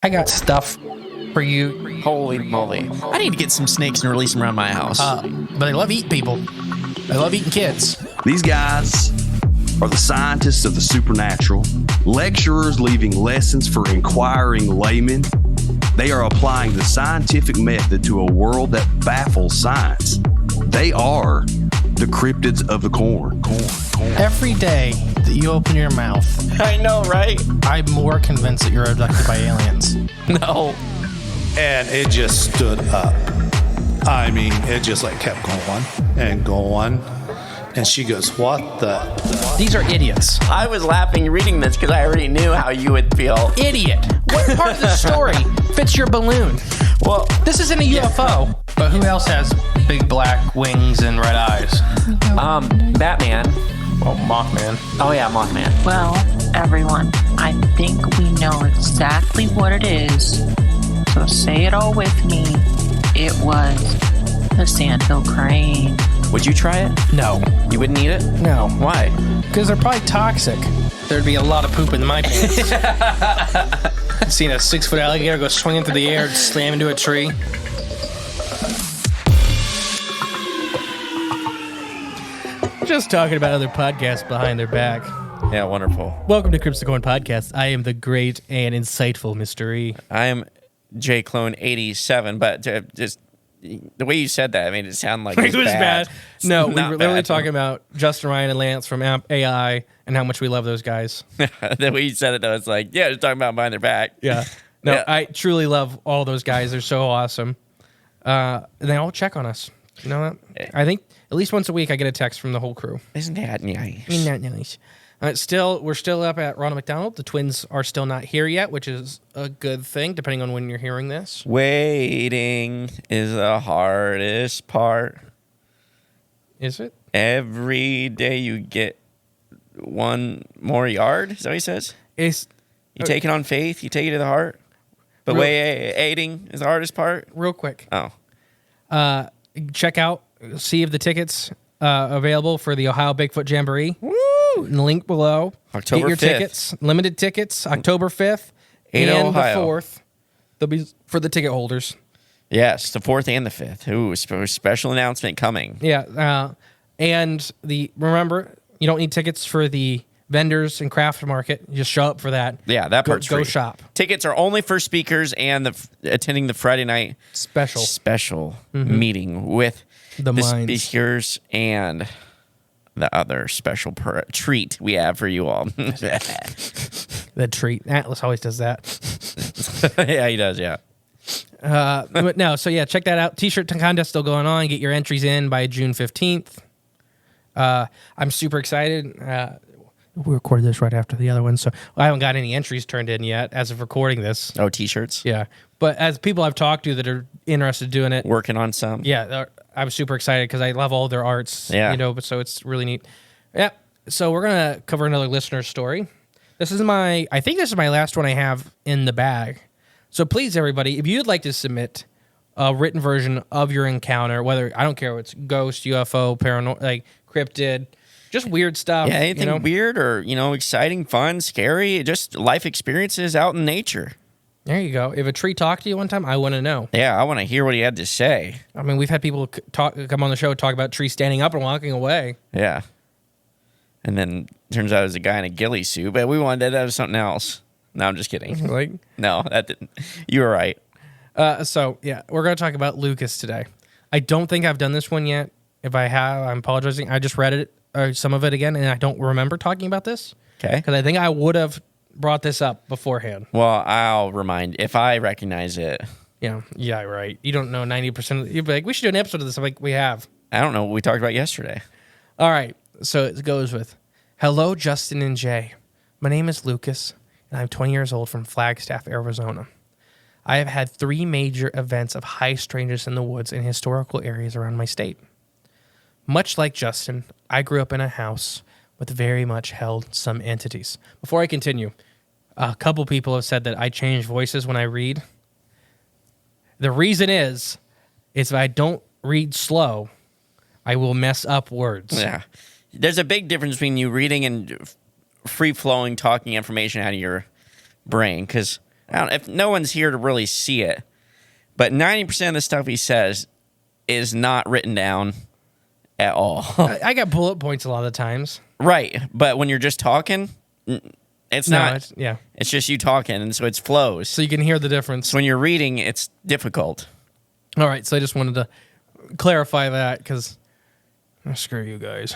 I got stuff for you. Holy moly. I need to get some snakes and release them around my house. But they love eating people. They love eating kids. These guys are the scientists of the supernatural, lecturers leaving lessons for inquiring laymen. They are applying the scientific method to a world that baffles science. They are the cryptids of the corn. Every day that you open your mouth, I know, right? I'm more convinced that you're abducted by aliens. No. And it just stood up. I mean, it just like kept going and going. And she goes, what the? These are idiots. I was laughing reading this because I already knew how you would feel. Idiot. What part of the story fits your balloon? Well, This isn't a UFO. But who else has big black wings and red eyes? Batman. Oh, Mothman. Oh, yeah, Mothman. Well, everyone, I think we know exactly what it is. So say it all with me. It was the sandhill crane. Would you try it? No. You wouldn't eat it? No. Why? Because they're probably toxic. There'd be a lot of poop in my pants. Seen a 6-foot alligator go swinging through the air and slam into a tree. Just talking about other podcasts behind their back. Yeah, wonderful. Welcome to Cryptids of the Corn podcast. I am the great and insightful Mr. E. I am JClone87, but just the way you said that, I mean, it sounded like It was bad. No, we Not were literally bad. talking about Justin, Ryan, and Lance from AI and how much we love those guys. The way you said it, though, it's like, yeah, just talking about behind their back. Yeah. No, Yeah. I truly love all those guys. They're so awesome. They all check on us. You know what? I think at least once a week I get a text from the whole crew. Isn't that nice? Isn't that nice? We're still up at Ronald McDonald. The twins are still not here yet, which is a good thing, depending on when you're hearing this. Waiting is the hardest part. Is it? Every day you get one more yard, is that what he says? It's You take it on faith, you take it to the heart. But Real- waiting is the hardest part? real quick. Oh. Check out, see if the tickets available for the Ohio Bigfoot Jamboree. Woo! Link below. October Get your 5th. tickets. Limited tickets, October 5th In and Ohio. the 4th. They'll be for the ticket holders. Yes, the 4th and the 5th. Ooh, special announcement coming. Yeah. And remember, you don't need tickets for the vendors and craft market. You just show up for that. Yeah, that part's Go free. shop. Tickets are only for speakers and attending the Friday night Special. meeting with The minds. speakers and the other special treat we have for you all. The treat. Atlas always does that. Yeah, he does, yeah. But no, so yeah, check that out. T-shirt contest still going on. Get your entries in by June 15th. I'm super excited. We recorded this right after the other one, so I haven't got any entries turned in yet as of recording this. Oh, T-shirts? Yeah. But as people I've talked to that are interested in doing it, Working on some? yeah, I'm super excited because I love all their arts. Yeah. But so it's really neat. Yeah. So we're gonna cover another listener story. I think this is my last one I have in the bag. So please, everybody, if you'd like to submit a written version of your encounter, whether I don't care if it's ghost, UFO, paranormal, like cryptid, just weird stuff. Yeah, anything weird or, exciting, fun, scary, just life experiences out in nature. There you go. If a tree talked to you one time, I want to know. Yeah, I want to hear what he had to say. I mean, we've had people come on the show talk about trees standing up and walking away. Yeah. And then turns out it was a guy in a ghillie suit, but we wanted that was something else. No, I'm just kidding. Like, No, that didn't. You were right. so yeah, we're gonna talk about Lucas today. I don't think I've done this one yet. If I have, I'm apologizing. I just read it, some of it again, and I don't remember talking about this. Okay. Because I think I would have brought this up beforehand. Well, I'll remind if I recognize it. Yeah, right. You don't know 90%. You'd be like, we should do an episode of this. I'm like, we have. I don't know what we talked about yesterday. All right. So it goes with, hello, Justin and Jay. My name is Lucas, and I'm 20 years old from Flagstaff, Arizona. I have had 3 major events of high strangeness in the woods in historical areas around my state. Much like Justin, I grew up in a house with very much held some entities. Before I continue, a couple people have said that I change voices when I read. The reason is if I don't read slow, I will mess up words. Yeah. There's a big difference between you reading and free-flowing, talking information out of your brain, because I don't, if no one's here to really see it, but 90% of the stuff he says is not written down at all. I got bullet points a lot of the times. Right, but when you're just talking, it's not. It's just you talking, and so it flows. So you can hear the difference. So when you're reading, it's difficult. All right, so I just wanted to clarify that because screw you guys.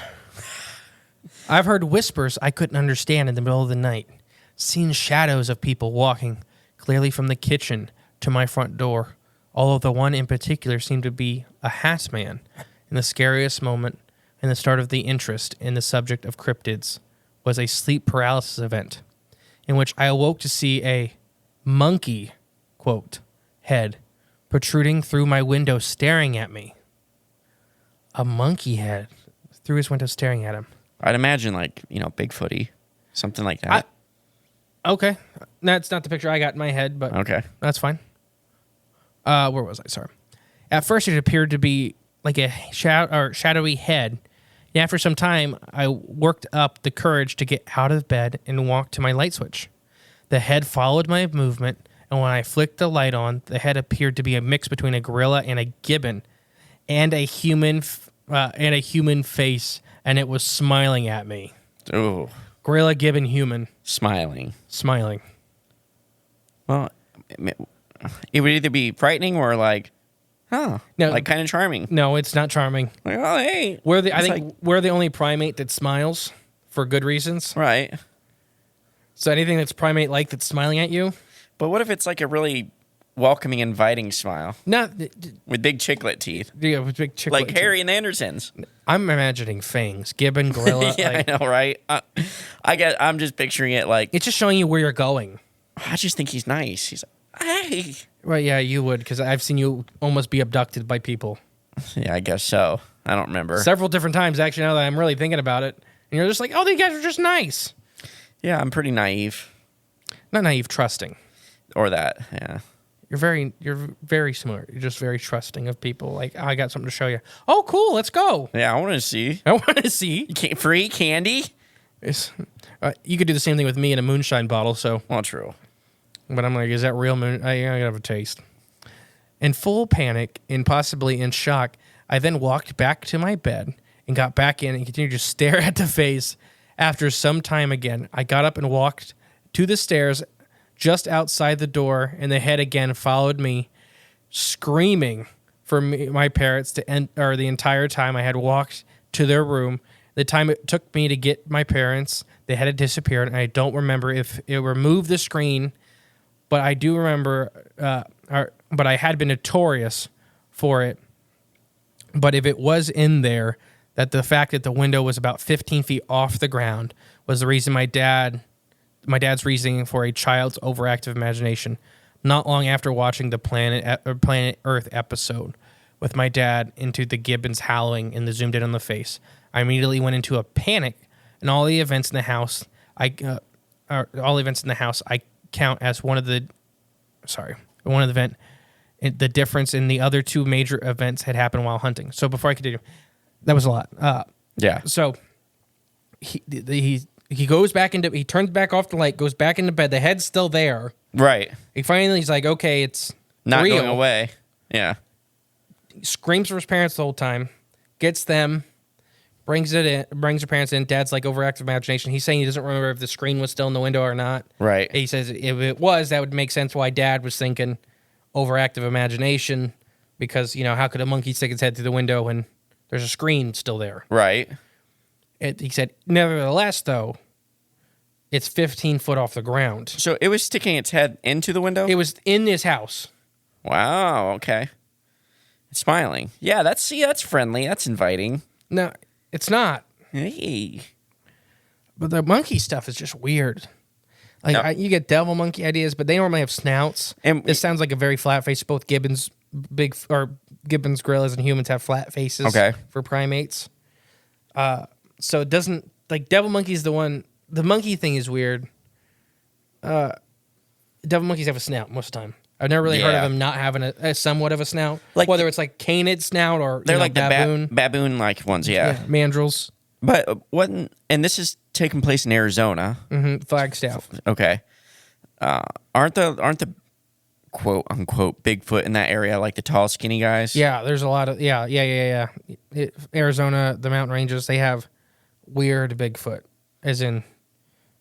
I've heard whispers I couldn't understand in the middle of the night, seen shadows of people walking clearly from the kitchen to my front door, although the one in particular seemed to be a hat man. And the scariest moment and the start of the interest in the subject of cryptids was a sleep paralysis event in which I awoke to see a monkey, quote, head protruding through my window staring at me. A monkey head through his window staring at him. I'd imagine like, Bigfooty, something like that. Okay. That's not the picture I got in my head, but Okay. That's fine. Where was I? Sorry. At first, it appeared to be like a shadowy head. And after some time, I worked up the courage to get out of bed and walk to my light switch. The head followed my movement, and when I flicked the light on, the head appeared to be a mix between a gorilla and a gibbon, and a human face, and it was smiling at me. Ooh. Gorilla, gibbon, human. Smiling. Well, it would either be frightening or like, no, like kind of charming. No, it's not charming. Like, oh, hey. I think we're the only primate that smiles for good reasons. Right. So anything that's primate-like that's smiling at you? But what if it's like a really welcoming, inviting smile? With big chiclet teeth. Yeah, with big chiclet like teeth. Harry and the Andersons. I'm imagining fangs. Gibbon, gorilla. Yeah, I know, right? I'm just picturing it like... It's just showing you where you're going. I just think he's nice. He's like, hey. Well, yeah, you would, because I've seen you almost be abducted by people. Yeah, I guess so. I don't remember. Several different times, actually, now that I'm really thinking about it. And you're just like, oh, these guys are just nice. Yeah, I'm pretty naive. Not naive, trusting. Or that, yeah. You're very smart. You're just very trusting of people. Like, oh, I got something to show you. Oh, cool, let's go. Yeah, I want to see. I want to see. Free candy? You could do the same thing with me in a moonshine bottle, so. Well, true. But I'm like, is that real moon? I gotta have a taste. In full panic and possibly in shock, I then walked back to my bed and got back in and continued to stare at the face. After some time again, I got up and walked to the stairs just outside the door, and the head again followed me, screaming for my parents to end, or the entire time I had walked to their room. The time it took me to get my parents, the head had disappeared, and I don't remember if it removed the screen, but I do remember, but I had been notorious for it. But if it was in there, that the fact that the window was about 15 feet off the ground was the reason my dad's reasoning for a child's overactive imagination. Not long after watching the Planet Earth episode with my dad into the gibbons howling and the zoomed in on the face, I immediately went into a panic, and all the events in the house I count as one of the event. The difference in the other two major events had happened while hunting. So before I continue, that was a lot. Yeah. So he goes back into, he turns back off the light, goes back into bed. The head's still there. Right. He's like, okay, it's not real. going away. Yeah. He screams for his parents the whole time, gets them, brings her parents in. Dad's like overactive imagination. He's saying he doesn't remember if the screen was still in the window or not. Right. He says if it was, that would make sense why Dad was thinking overactive imagination, because, how could a monkey stick its head through the window when there's a screen still there? Right. He said, nevertheless, though, it's 15 foot off the ground. So it was sticking its head into the window? It was in this house. Wow, okay. It's smiling. Yeah, that's friendly. That's inviting. No, it's not. Hey. But the monkey stuff is just weird. Like, you get devil monkey ideas, but they normally have snouts. And this sounds like a very flat face. Both gibbons, gorillas, and humans have flat faces. Okay. For primates. So it doesn't, like, devil monkey is the one. The monkey thing is weird. Devil monkeys have a snout most of the time. I've never really heard of them not having a somewhat of a snout. Like, whether it's like canid snout or they're like baboon. the baboon-like ones, yeah. Mandrills. But and this is taking place in Arizona. Mm-hmm, Flagstaff. Okay. Aren't the quote unquote Bigfoot in that area like the tall, skinny guys? Yeah, there's a lot of Arizona, the mountain ranges, they have weird Bigfoot, as in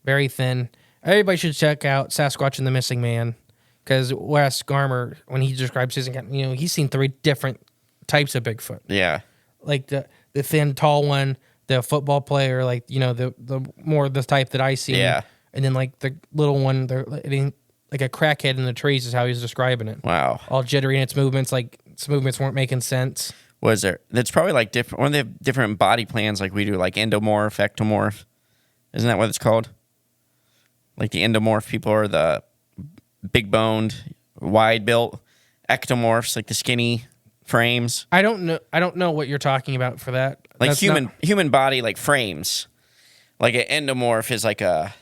very thin. Everybody should check out Sasquatch and the Missing Man, because Wes Garmer, when he describes his encounter, he's seen 3 different types of Bigfoot. Yeah. Like the thin, tall one, the football player, like the more the type that I see. Yeah. And then like the little one, like a crackhead in the trees is how he's describing it. Wow. All jittery in its movements, like its movements weren't making sense. Was there? That's probably like different. One of the different body plans, like we do, like endomorph, ectomorph. Isn't that what it's called? Like the endomorph people are the big boned, wide built. Ectomorphs, like the skinny frames. I don't know what you're talking about for that. Like That's human body, like frames. Like an endomorph is like a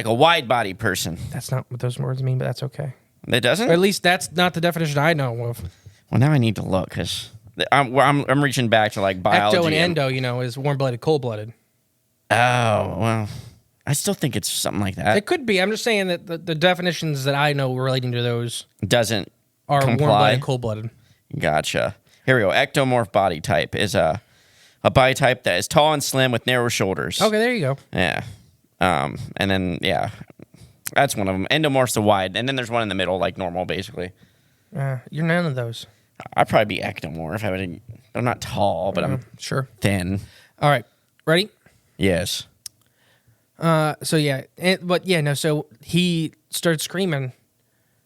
wide body person. That's not what those words mean, but that's okay. It doesn't? Or at least that's not the definition I know of. Well, now I need to look, because I'm reaching back to like biology. Ecto and endo, is warm-blooded, cold-blooded. Oh, well, I still think it's something like that. It could be. I'm just saying that the definitions that I know relating to those Doesn't are comply. warm-blooded, cold-blooded. Gotcha. Here we go. Ectomorph body type is a body type that is tall and slim with narrow shoulders. Okay, there you go. Yeah. And then, yeah, that's one of them. Endomorph's the wide, and then there's one in the middle, like normal, basically. You're none of those. I'd probably be ectomorph. I'm not tall, but I'm Sure. thin. All right. Ready? Yes. So he started screaming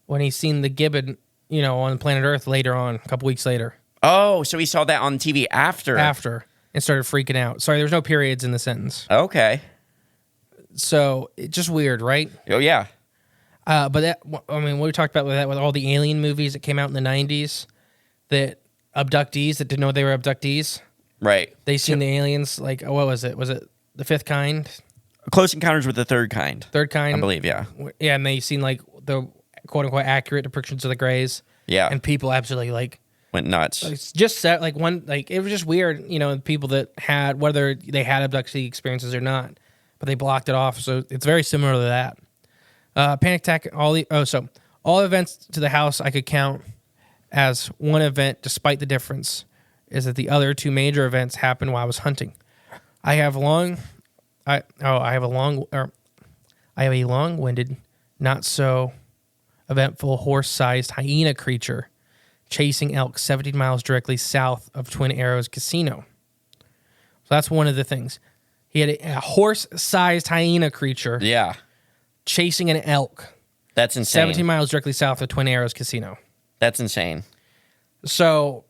when he seen the gibbon, on planet Earth later on, a couple weeks later. Oh, so he saw that on TV after. And started freaking out. Sorry, there's no periods in the sentence. Okay. So it's just weird, right? Oh, yeah. But what we talked about with that, with all the alien movies that came out in the 90s, that abductees that didn't know they were abductees, Right. they seen the aliens, like, what was it? Was it the 5th kind? Close Encounters with the Third Kind. Third kind? I believe, yeah. Yeah, and they seen, like, the quote-unquote accurate depictions of the Greys. Yeah. And people absolutely, like... Went nuts. It's just set, like, it was just weird, people that had, whether they had abductee experiences or not, but they blocked it off, so it's very similar to that. Panic attack, all events to the house I could count as one event, despite the difference, is that the other 2 major events happened while I was hunting. I have a long-winded, not so eventful horse-sized hyena creature chasing elk 17 miles directly south of Twin Arrows Casino. So that's one of the things. He had a horse-sized hyena creature chasing an elk. That's insane. 17 miles directly south of Twin Arrows Casino. That's insane. So,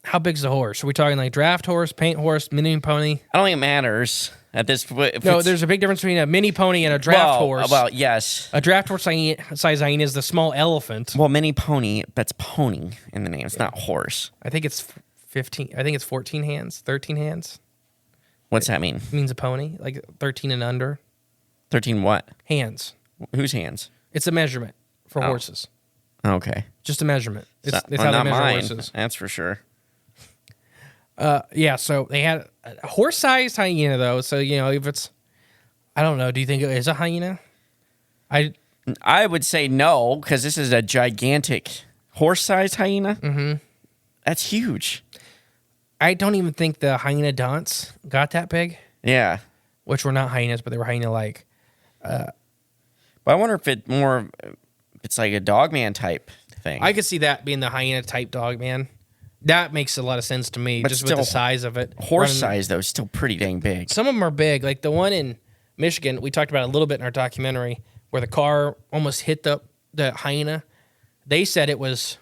how big's the horse? Are we talking like draft horse, paint horse, mini pony? I don't think it matters at this point. No, there's a big difference between a mini pony and a draft horse. Well, yes. A draft horse size hyena is the small elephant. Well, mini pony, that's pony in the name. It's not horse. I think it's 15. I think it's 14 hands, 13 hands. What's that mean? It means a pony, like 13 and under. 13 what? Hands. Whose hands? It's a measurement for horses. Okay. Just a measurement. It's how they not measure mine. horses. That's for sure. So they had a horse-sized hyena, though. So, if it's... I don't know. Do you think it is a hyena? I would say no, because this is a gigantic horse-sized hyena. Mm-hmm. That's huge. I don't even think the hyena donts got that big. Yeah. Which were not hyenas, but they were hyena-like. But I wonder if it's like a dogman type thing. I could see that being the hyena-type dogman. That makes a lot of sense to me, But just still, with the size of it. Horse size, though, is still pretty dang big. Some of them are big. Like the one in Michigan, we talked about a little bit in our documentary, where the car almost hit the hyena. They said it was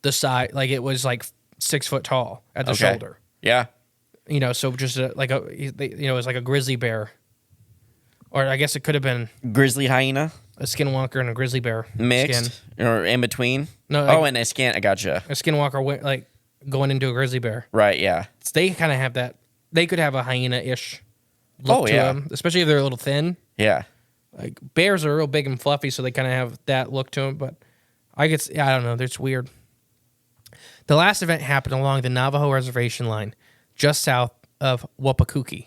the size, like it was like 6 foot tall at the shoulder. Yeah. So just it was like a grizzly bear. Or I guess it could have been Grizzly hyena? a skinwalker and a grizzly bear. Mixed? Skin. Or in between? No. And a skin. I gotcha. A skinwalker, like going into a grizzly bear. Right, yeah. So they kind of have that. They could have a hyena-ish look to them, especially if they're a little thin. Yeah. Like bears are real big and fluffy, so they kind of have that look to them. But I don't know. It's weird. The last event happened along the Navajo reservation line, just south of Wapakui.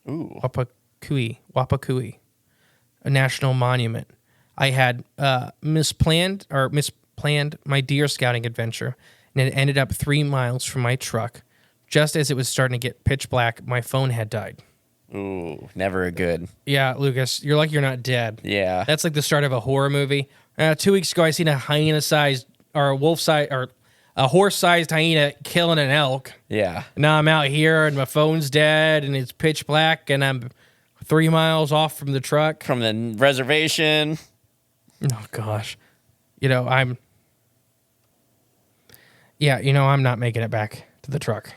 Ooh. Wapakui, a national monument. I had misplanned my deer scouting adventure, and it ended up 3 miles from my truck. Just as it was starting to get pitch black, my phone had died. Ooh, never a good. Yeah, Lucas, you're lucky you're not dead. Yeah. That's like the start of a horror movie. 2 weeks ago, I seen a hyena-sized, or a wolf-sized, or a horse-sized hyena killing an elk. Yeah. Now I'm out here, and my phone's dead, and it's pitch black, and I'm 3 miles off from the truck. From the reservation. Oh, gosh. I'm not making it back to the truck.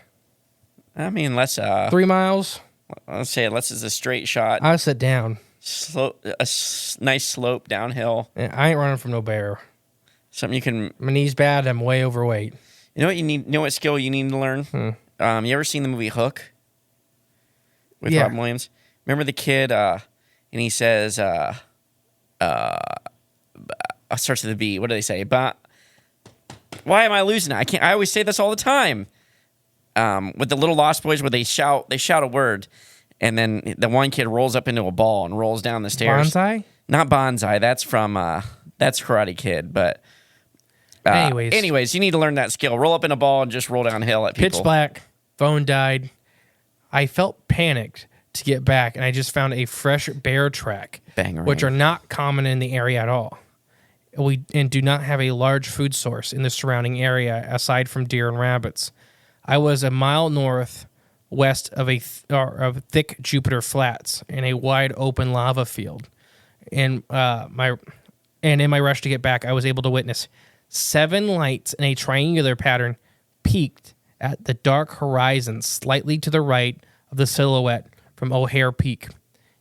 I mean, let's 3 miles? let's say unless it's a straight shot, I'll sit down. Nice slope downhill. I ain't running from no bear. Something you can. My knee's bad. I'm way overweight. You know what you need? You know what skill you need to learn? You ever seen the movie Hook with Robin Williams? Remember the kid, and he says, starts with a B. What do they say? But why am I losing it? I always say this all the time. With the little Lost Boys, where they shout a word, and then the one kid rolls up into a ball and rolls down the stairs. Bonsai? Not Bonsai. That's from that's Karate Kid. But anyways, you need to learn that skill. Roll up in a ball and just roll downhill at people. Pitch black. Phone died. I felt panicked to get back, and I just found a fresh bear track, which are not common in the area at all. We do not have a large food source in the surrounding area aside from deer and rabbits. I was a mile northwest of thick Jupiter Flats in a wide open lava field, and in my rush to get back, I was able to witness 7 lights in a triangular pattern peaked at the dark horizon slightly to the right of the silhouette from O'Hare Peak.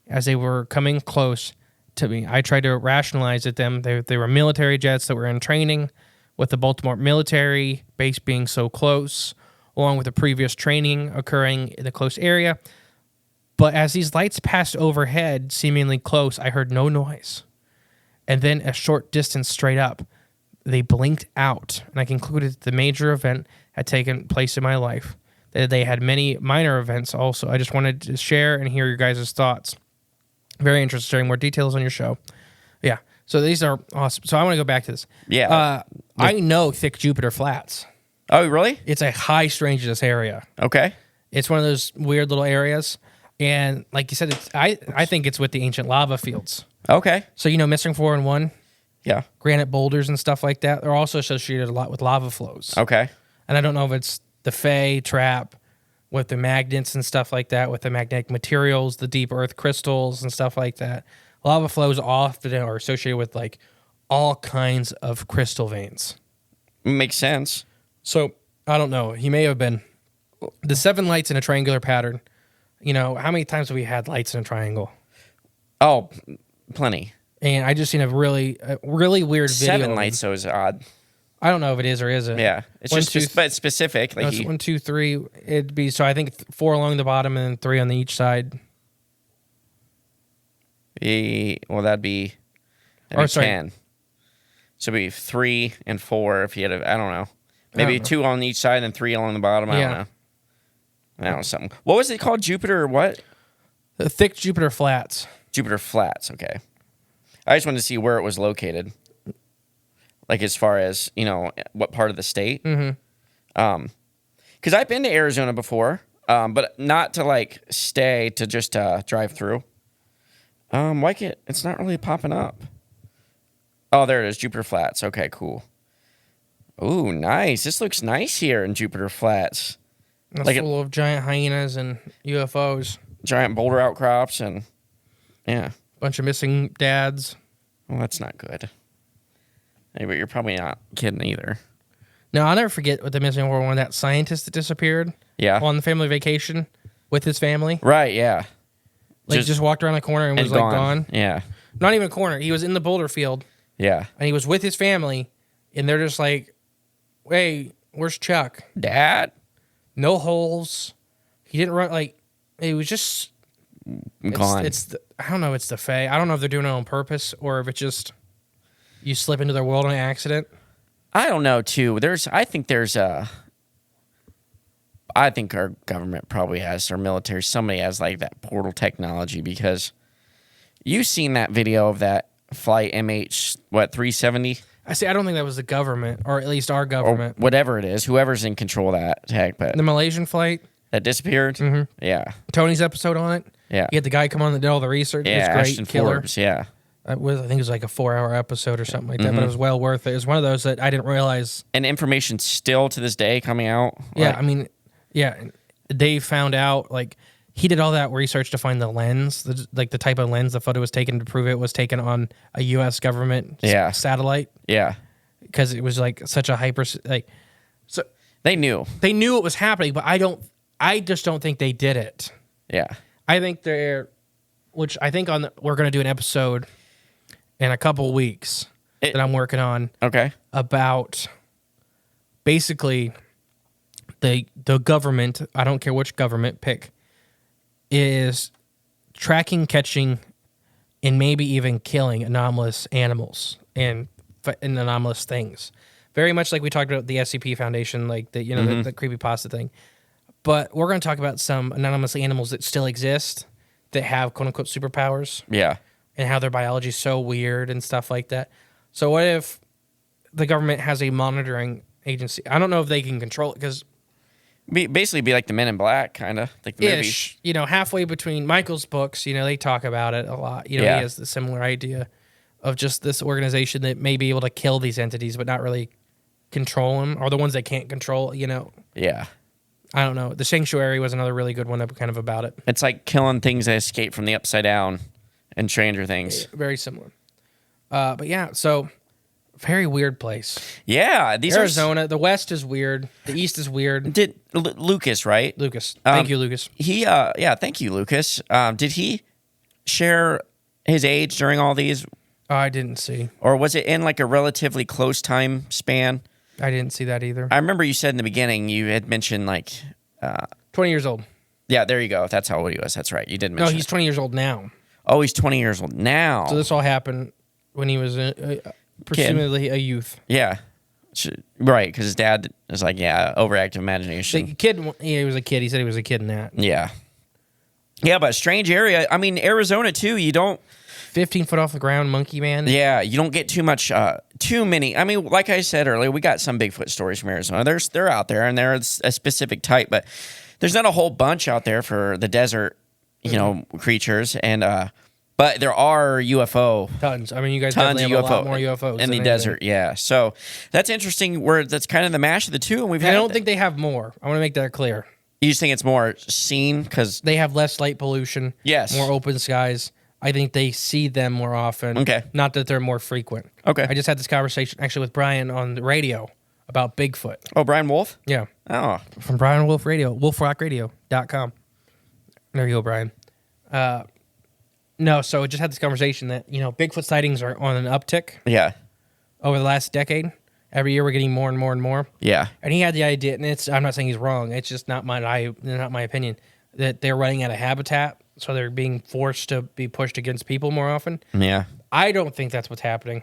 As they were coming close to me, I tried to rationalize it them. They were military jets that were in training, with the Baltimore military base being so close, along with the previous training occurring in the close area. But as these lights passed overhead, seemingly close, I heard no noise. And then a short distance straight up, they blinked out, and I concluded the major event had taken place in my life. They had many minor events also. I just wanted to share and hear your guys' thoughts. Very interested, sharing more details on your show. Yeah, so these are awesome. So I want to go back to this. Yeah. I know thick Jupiter Flats. Oh, really? It's a high strangeness area. Okay. It's one of those weird little areas. And like you said, I think it's with the ancient lava fields. Okay. So, Missing 4 and 1? Yeah. Granite boulders and stuff like that. They're also associated a lot with lava flows. Okay. And I don't know if it's the Fey trap with the magnets and stuff like that, with the magnetic materials, the deep earth crystals and stuff like that. Lava flows often are associated with like all kinds of crystal veins. Makes sense. So, I don't know. He may have been the 7 lights in a triangular pattern. How many times have we had lights in a triangle? Oh, plenty. And I just seen a really weird video. 7 lights, so is odd. I don't know if it is or isn't. Yeah. It's but it's specific. Like it's 1, 2, 3. It'd be, so I think 4 along the bottom and then 3 on each side. Well, that'd be 10. So it'd be 3 and 4 if you had I don't know. Maybe 2 on each side and 3 along the bottom. I don't know. I don't know, something. What was it called? Jupiter or what? The thick Jupiter Flats. Jupiter Flats, okay. I just wanted to see where it was located. Like as far as, what part of the state. Mm-hmm. Because I've been to Arizona before, but not to like stay, to just drive through. It's not really popping up. Oh, there it is, Jupiter Flats. Okay, cool. Ooh, nice. This looks nice here in Jupiter Flats. It's like full of giant hyenas and UFOs. Giant boulder outcrops and, yeah. Bunch of missing dads. Well, that's not good. Hey, but you're probably not kidding either. No, I'll never forget with the missing one, that scientist that disappeared. Yeah. On the family vacation with his family. Right, yeah. Like, just walked around the corner and was gone. Yeah. Not even a corner. He was in the boulder field. Yeah. And he was with his family, and they're just like, hey, where's Chuck? Dad? No holes. He didn't run, it was just gone. I don't know, it's the Fae. I don't know if they're doing it on purpose or if it's just you slip into their world on accident. I don't know, too. I think our government probably has, our military, somebody has like that portal technology, because you've seen that video of that flight MH 370 I don't think that was the government, or at least our or government. whatever it is, whoever's in control of that tag, but The Malaysian flight, that disappeared. Yeah, Tony's episode on it. yeah, You had the guy come on that did all the research. yeah. It was great. Ashton Killer. Forbes. Yeah, I think it was like a 4-hour episode or something like that, but it was well worth it. It was one of those that I didn't realize. and information still to this day coming out. Yeah, Like, I mean, yeah, they found out, like, he did all that research to find the lens, the type of lens the photo was taken to prove it was taken on a U.S. government satellite, yeah, because it was like such a so they knew. they knew it was happening, but I just don't think they did it. Yeah, I think we're going to do an episode in a couple weeks that I'm working on okay, about basically the government, I don't care which government pick, is tracking, catching, and maybe even killing anomalous animals and anomalous things. Very much like we talked about the SCP Foundation, like the the creepypasta thing. But we're going to talk about some anomalous animals that still exist that have quote unquote superpowers. yeah, And how their biology is so weird and stuff like that. So what if the government has a monitoring agency? I don't know if they can control it because basically be like the Men in Black, kind of like the movies. halfway between Michael's books, they talk about it a lot. He has the similar idea of just this organization that may be able to kill these entities but not really control them, or the ones they can't control, Yeah, I don't know. The Sanctuary was another really good one kind of about it. it's like killing things that escape from the Upside Down and Stranger Things. Very similar. But yeah, so very weird place. Yeah, these Arizona, the West is weird. The East is weird. Did Lucas, right? Lucas. Thank you, Lucas. He, thank you, Lucas. Did he share his age during all these, Oh, I didn't see. or was it in like a relatively close time span? I didn't see that either. I remember you said in the beginning you had mentioned 20 years old. yeah, there you go. That's how old he was. That's right. You did No, mention. he's 20 years old now. Oh, he's 20 years old now. So this all happened when he was presumably a youth. Yeah, right. Because his dad is like, overactive imagination. The kid, he was a kid. He said he was a kid in that. Yeah. Yeah, but strange area. I mean, Arizona too. You don't. 15 foot off the ground, monkey man. Yeah, you don't get too many. I mean, like I said earlier, we got some Bigfoot stories from Arizona. They're out there, and they're a specific type, but there's not a whole bunch out there for the desert, creatures. And but there are UFO. Tons. I mean, you guys Tons definitely of have a lot more UFOs in the desert. Yeah, so that's interesting. That's kind of the mash of the two, and I don't think they have more. I want to make that clear. You just think it's more seen because They have less light pollution. Yes. More open skies. I think they see them more often. Okay. Not that they're more frequent. Okay. I just had this conversation actually with Brian on the radio about Bigfoot. Oh, Brian Wolf. Yeah. Oh, From Brian Wolf Radio, wolfrockradio.com. There you go, Brian. No, so I just had this conversation that, Bigfoot sightings are on an uptick yeah, over the last decade. Every year we're getting more and more and more. yeah, And he had the idea, and I'm not saying he's wrong, it's just not my opinion, that they're running out of habitat, so they're being forced to be pushed against people more often. yeah. I don't think that's what's happening.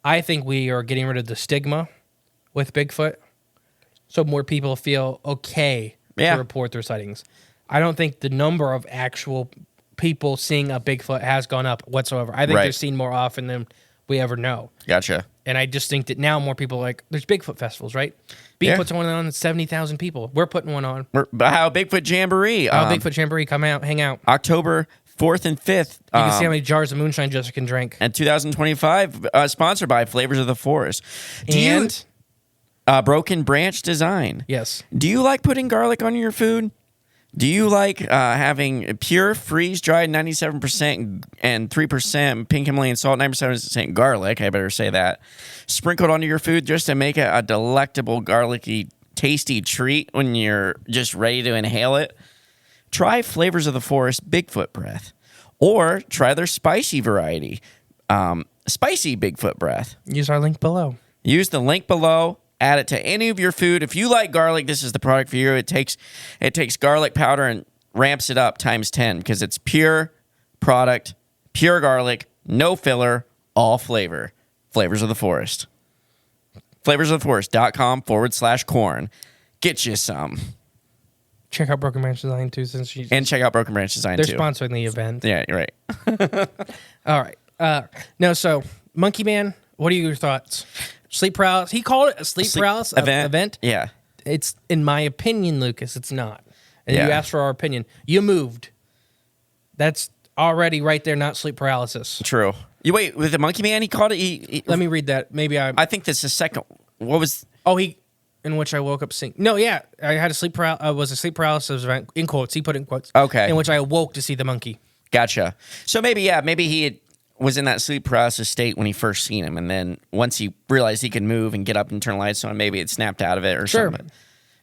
I think we are getting rid of the stigma with Bigfoot, so more people feel okay to report their sightings. I don't think the number of actual people seeing a Bigfoot has gone up whatsoever. I think they're seen more often than we ever know. Gotcha. And I just think that now more people there's Bigfoot festivals, right? Bigfoot's one on 70,000 people. We're putting one on. How Bigfoot Jamboree? Bigfoot Jamboree, come out, hang out. October 4th and 5th. You can see how many jars of moonshine Jessica can drink. And 2025, sponsored by Flavors of the Forest. Broken Branch Design. Yes. Do you like putting garlic on your food? Do you like having pure freeze-dried 97% and 3% pink Himalayan salt, 97% garlic, I better say that, sprinkled onto your food just to make it a delectable, garlicky, tasty treat when you're just ready to inhale it? Try Flavors of the Forest Bigfoot Breath. Or try their spicy variety, Spicy Bigfoot Breath. Use our link below. Use the link below. Add it to any of your food. If you like garlic, this is the product for you. It takes garlic powder and ramps it up times 10 because it's pure product, pure garlic, no filler, all flavor. Flavors of the Forest. Flavorsoftheforest.com/corn. Get you some. Check out Broken Branch Design too, And check out Broken Branch Design they're too. sponsoring the event. Yeah, you're right. All right. No, so Monkey Man, what are your thoughts? Sleep paralysis. He called it a sleep paralysis event. Yeah. It's, in my opinion, Lucas, it's not. And Yeah. you asked for our opinion. You moved. That's already right there, not sleep paralysis. True. You wait, with the Monkey Man, he called it? Let me read that. Maybe I think this is second. What was... Oh, in which I woke up seeing. No, yeah, I had a sleep paralysis event, in quotes. He put it in quotes. Okay. In which I awoke to see the monkey. Gotcha. So maybe he was in that sleep paralysis state when he first seen him, and then once he realized he could move and get up and turn lights on, maybe it snapped out of it or something.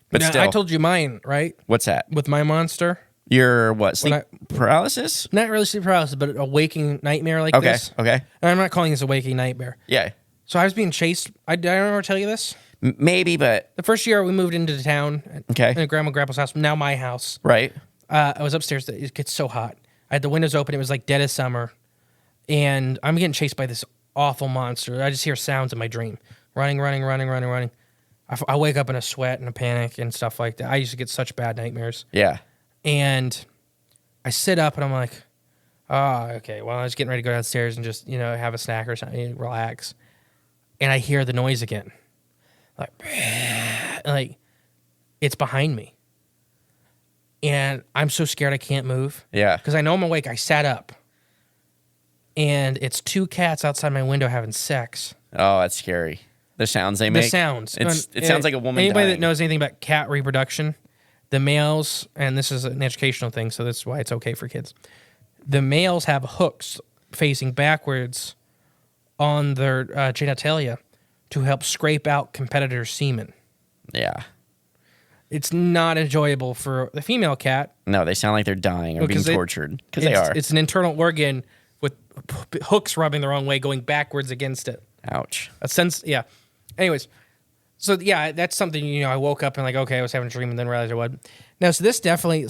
But now, still, I told you mine, right? What's that? With my monster. Your what? Sleep paralysis? Not really sleep paralysis, but a waking nightmare like Okay. this. Okay. And I'm not calling this a waking nightmare. Yeah. So I was being chased. Did I ever tell you this? Maybe, but The first year we moved into the town. Okay. In Grandma and Grandpa's house. Now my house. right. I was upstairs. It gets so hot. I had the windows open. It was like dead of summer. And I'm getting chased by this awful monster. I just hear sounds in my dream. Running. I wake up in a sweat and a panic and stuff like that. I used to get such bad nightmares. Yeah. And I sit up and I'm like, oh, okay. Well, I was getting ready to go downstairs and just, have a snack or something, relax. And I hear the noise again. Like it's behind me. And I'm so scared I can't move. Yeah. Because I know I'm awake. I sat up. And it's two cats outside my window having sex. Oh, that's scary. The sounds they make. The sounds. It sounds like a woman Anybody dying. that knows anything about cat reproduction, the males, and this is an educational thing, so that's why it's okay for kids. The males have hooks facing backwards on their genitalia to help scrape out competitor semen. Yeah. It's not enjoyable for the female cat. No, they sound like they're dying or being tortured. Because they are. It's an internal organ with hooks rubbing the wrong way, going backwards against it. Ouch. A sense, yeah. Anyways, so yeah, that's something, I woke up and like, okay, I was having a dream and then realized I wasn't. Now, so this definitely,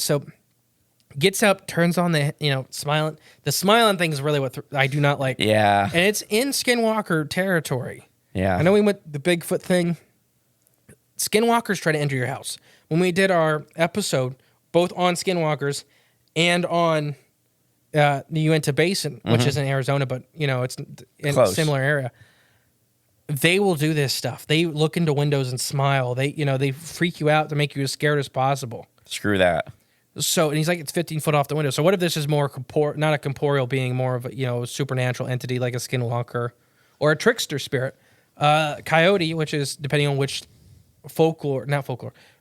gets up, turns on the, smiling. The smiling thing is really what I do not like. Yeah. And it's in Skinwalker territory. Yeah. I know we went the Bigfoot thing. Skinwalkers try to enter your house. When we did our episode, both on Skinwalkers and on the Uinta Basin, which is in Arizona, but, it's in a similar area. They will do this stuff. They look into windows and smile. They freak you out to make you as scared as possible. Screw that. So, and he's like, it's 15 foot off the window. So what if this is more not a corporeal being, more of a, supernatural entity like a skinwalker or a trickster spirit? Coyote, which is, depending on which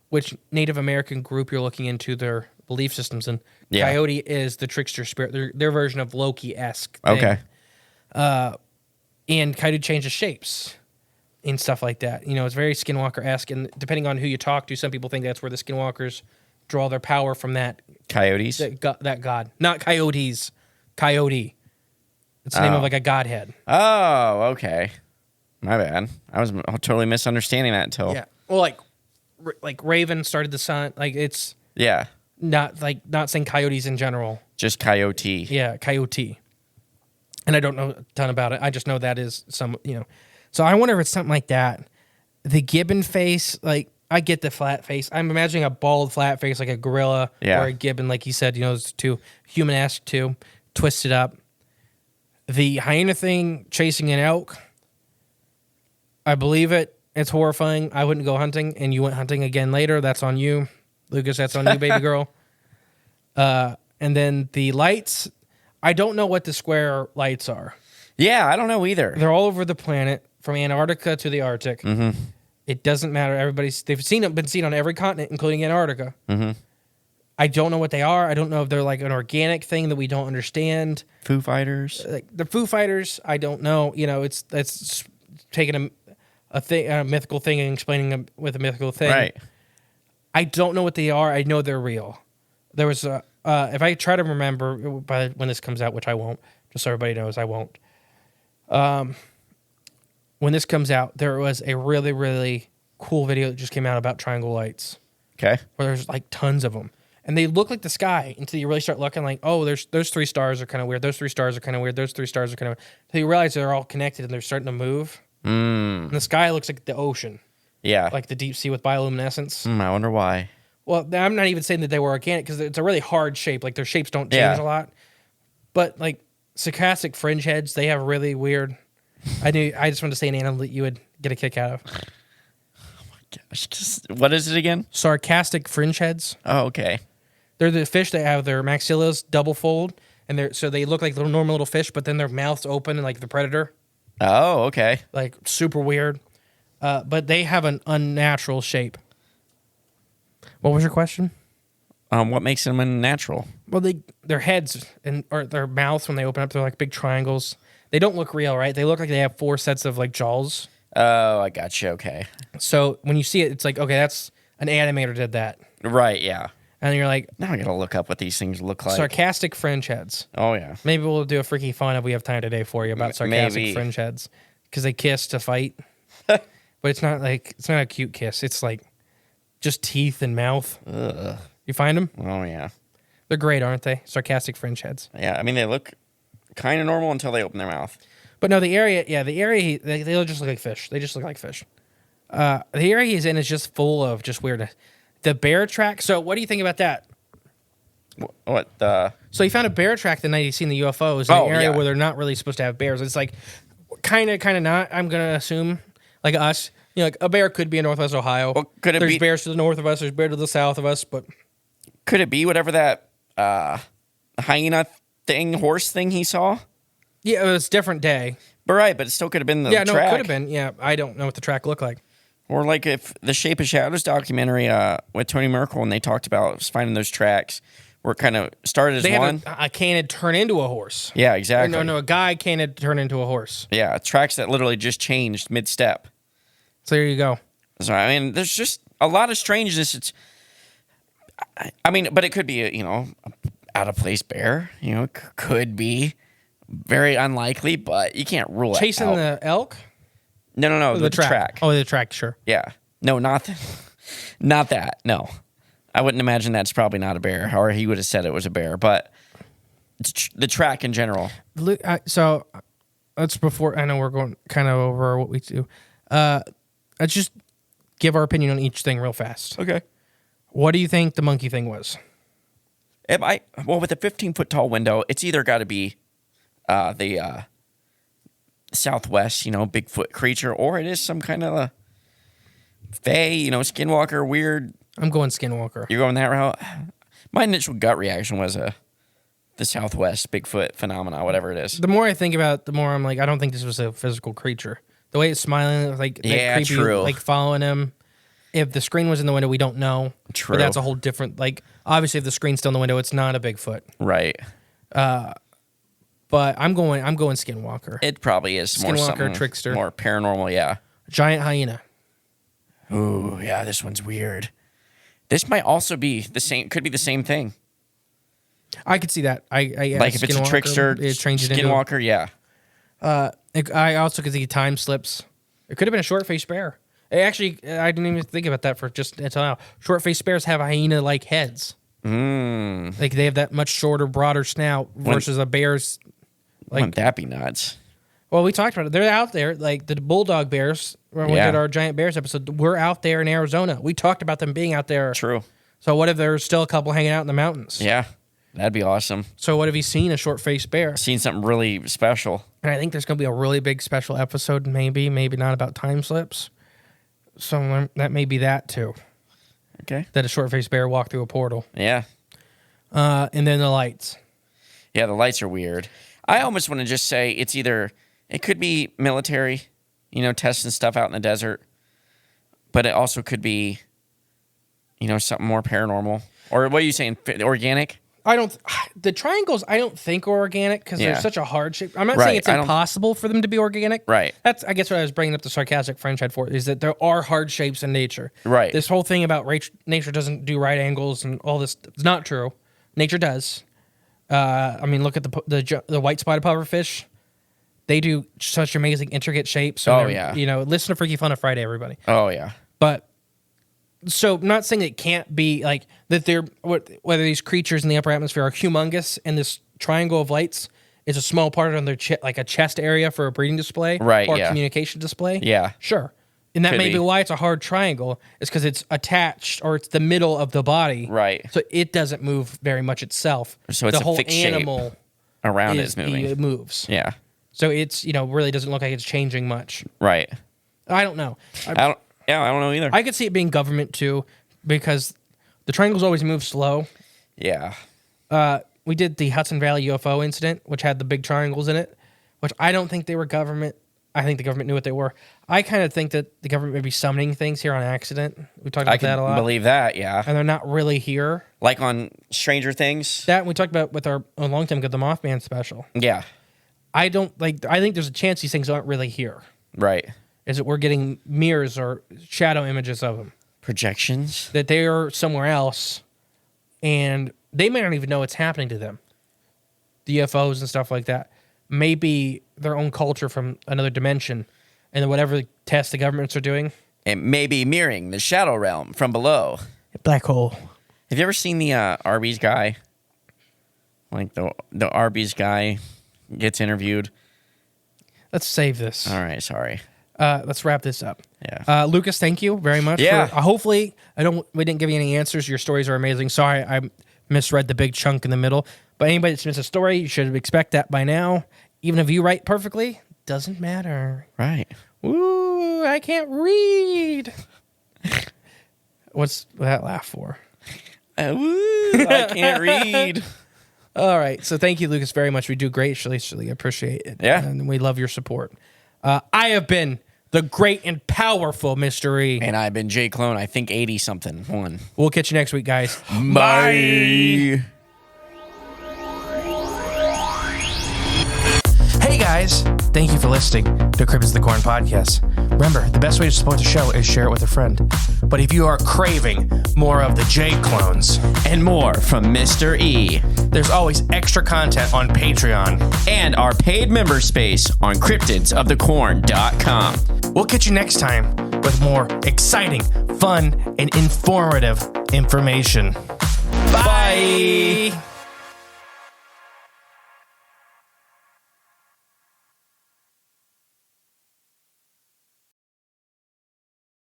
which Native American group you're looking into their belief systems in. Yeah. Coyote is the trickster spirit, their version of Loki-esque thing. Okay. And Coyote changes shapes and stuff like that. It's very Skinwalker-esque, and depending on who you talk to, some people think that's where the Skinwalkers draw their power from that. Coyotes? That god. Not coyotes. Coyote. It's the name of like a godhead. Oh, okay. My bad. I was totally misunderstanding that until... Yeah. Well, like Raven started the sun. Like it's... Yeah. Not saying coyotes in general. Just coyote. Yeah, coyote. And I don't know a ton about it. I just know that is some, So I wonder if it's something like that. The gibbon face, like, I get the flat face. I'm imagining a bald, flat face like a gorilla or a gibbon, like you said, it's too human-esque too, twisted up. The hyena thing, chasing an elk, I believe it. It's horrifying. I wouldn't go hunting, and you went hunting again later. That's on you. Lucas, that's on you, baby girl. And then the lights... I don't know what the square lights are. Yeah, I don't know either. They're all over the planet, from Antarctica to the Arctic. Mm-hmm. It doesn't matter. They've been seen on every continent, including Antarctica. Mm-hmm. I don't know what they are. I don't know if they're like an organic thing that we don't understand. Foo Fighters. Like the Foo Fighters, I don't know. It's taking a mythical thing and explaining them with a mythical thing. Right. I don't know what they are. I know they're real. There was a. If I try to remember by when this comes out, which I won't, just so everybody knows, I won't. When this comes out, there was a really, really cool video that just came out about triangle lights. Okay. Where there's like tons of them. And they look like the sky until you really start looking like, oh, those three stars are kind of weird. Those three stars are kind of weird. Those three stars are kind of weird. Until you realize they're all connected and they're starting to move. And the sky looks like the ocean. Yeah. Like the deep sea with bioluminescence. I wonder why. Well, I'm not even saying that they were organic because it's a really hard shape. Like their shapes don't change a lot. But like Sarcastic fringe heads, they have really weird. I just wanted to say an animal that you would get a kick out of. Gosh, what is it again? Sarcastic fringe heads. Oh, okay. They're the fish that have their maxillas double fold, and so they look like little normal little fish, but then their mouth's open like the predator. Oh, okay. Like super weird. But they have an unnatural shape. What was your question? What makes them unnatural? Well, their heads or their mouths when they open up, they're like big triangles. They don't look real, right? They look like they have 4 sets of like jaws. Oh, I got you. Okay. So when you see it, it's like, okay, that's an animator did that. Right, yeah. And you're like, Now I gotta look up what these things look like. sarcastic fringe heads. Oh, yeah. Maybe we'll do a freaky Fauna if we have time today for you about sarcastic Maybe. fringe heads. Because they kiss to fight. But it's not a cute kiss. It's like just teeth and mouth. Ugh. You find them? Oh, yeah. They're great, aren't they? Sarcastic fringe heads. Yeah, I mean, they look kind of normal until they open their mouth. But no, the area, they just look like fish. They just look like fish. The area he's in is just full of just weirdness. The bear track. So what do you think about that? What the? So he found a bear track the night he seen the UFOs in an area where they're not really supposed to have bears. It's like kind of not. I'm gonna assume like us. You know, like a bear could be in Northwest Ohio. Well, could it there's be bears to the north of us? There's bears to the south of us. But could it be whatever that hyena horse thing he saw? yeah, it was a different day. But right, but it still could have been the Yeah, track. no, it could have been. Yeah, I don't know what the track looked like. Or like if the Shape of Shadows documentary with Tony Merkel, and they talked about finding those tracks where it kind of started as They one. have a canid turn into a horse. Yeah, exactly. No, a guy canid turn into a horse. Yeah, tracks that literally just changed mid-step. So there you go. So, I mean, there's just a lot of strangeness. I mean, but it could be a out-of-place bear. You know, it could be very unlikely, but you can't rule Chasing it out. the elk? No, the track. Oh, the track, sure. Yeah. No, not that. No. I wouldn't imagine that's probably not a bear, or he would have said it was a bear, but it's the track in general. So that's before, I know we're going kind of over what we do. Let's just give our opinion on each thing real fast. Okay. What do you think the monkey thing was? With a 15-foot tall window, it's either got to be the Southwest, Bigfoot creature, or it is some kind of a fae, skinwalker, weird. I'm going skinwalker. You're going that route? My initial gut reaction was the Southwest Bigfoot phenomena, whatever it is. The more I think about it, the more I'm like, I don't think this was a physical creature. The way it's smiling, like that creepy, true. like following him. If the screen was in the window, we don't know. True. But that's a whole different, like, obviously if the screen's still in the window, it's not a Bigfoot. Right. But I'm going skinwalker. It probably is more Skinwalker, something trickster. more paranormal, yeah. Giant hyena. Ooh, yeah, this one's weird. This might also be the same, could be the same thing. I could see that. Yeah, Like if it's a trickster, it changed it into skinwalker, yeah. I also could see time slips. It could have been a short-faced bear. Actually, I didn't even think about that for just until now. Short-faced bears have hyena-like heads. Like they have that much shorter, broader snout versus a bear's. Wouldn't that be nuts? Well, we talked about it. They're out there, like the bulldog bears. When we did our giant bears episode, we're out there in Arizona. We talked about them being out there. True. So what if there's still a couple hanging out in the mountains? Yeah, that'd be awesome. So what if he's seen a short-faced bear? Seen something really special. And I think there's going to be a really big special episode, maybe not about time slips. So that may be that too. Okay. That a short-faced bear walked through a portal. Yeah. And then the lights. Yeah, the lights are weird. I almost want to just say it could be military, testing stuff out in the desert, but it also could be, something more paranormal. Or what are you saying, organic? The triangles I don't think are organic because they're such a hard shape. I'm not Right, saying it's impossible for them to be organic. Right. That's, I guess, what I was bringing up the sarcastic French head for is that there are hard shapes in nature. Right. This whole thing about nature doesn't do right angles and all this is not true. Nature does. I mean, look at the white spotted pufferfish. They do such amazing, intricate shapes. Oh, yeah. Listen to Freaky Fun of Friday, everybody. Oh, yeah. But so I'm not saying it can't be like that. Whether these creatures in the upper atmosphere are humongous, and this triangle of lights is a small part on their like a chest area for a breeding display, Right, or yeah. a communication display. Yeah. Sure. And that Could may be. be why it's a hard triangle. It's because it's attached or it's the middle of the body. Right. So it doesn't move very much itself. So it's the a whole fixed shape. animal around is moving. It moves. Yeah. So it's, really doesn't look like it's changing much. Right. I don't know. I don't know either. I could see it being government too, because the triangles always move slow. Yeah. We did the Hudson Valley UFO incident, which had the big triangles in it, which I don't think they were government. I think the government knew what they were. I kind of think that the government may be summoning things here on accident. We talked about that a lot. I believe that, yeah. And they're not really here. Like on Stranger Things? That we talked about with a long time ago, the Mothman special. Yeah. I think there's a chance these things aren't really here. Right. Is that we're getting mirrors or shadow images of them. Projections? That they are somewhere else, and they may not even know what's happening to them. The UFOs and stuff like that. Maybe their own culture from another dimension, and then whatever tests the governments are doing. It may be mirroring the shadow realm from below. Black hole. Have you ever seen the Arby's guy? Like the Arby's guy gets interviewed. Let's save this. All right, sorry. Let's wrap this up. Yeah. Lucas, thank you very much. Yeah. Hopefully, we didn't give you any answers. Your stories are amazing. Sorry, I misread the big chunk in the middle. But anybody that's missed a story, you should expect that by now. Even if you write perfectly, doesn't matter. Right. Ooh, I can't read. What's that laugh for? I can't read. All right. So thank you, Lucas, very much. We do greatly appreciate it. Yeah. And we love your support. I have been the great and powerful Mystery. And I've been Jay Clone, I think 80-something. One. We'll catch you next week, guys. Bye. Hey guys, thank you for listening to Cryptids of the Corn podcast. Remember, the best way to support the show is share it with a friend. But if you are craving more of the J clones And more from Mr. E. there's always extra content on Patreon. And our paid member space on cryptidsofthecorn.com. We'll catch you next time with more exciting, fun, and informative information. Bye.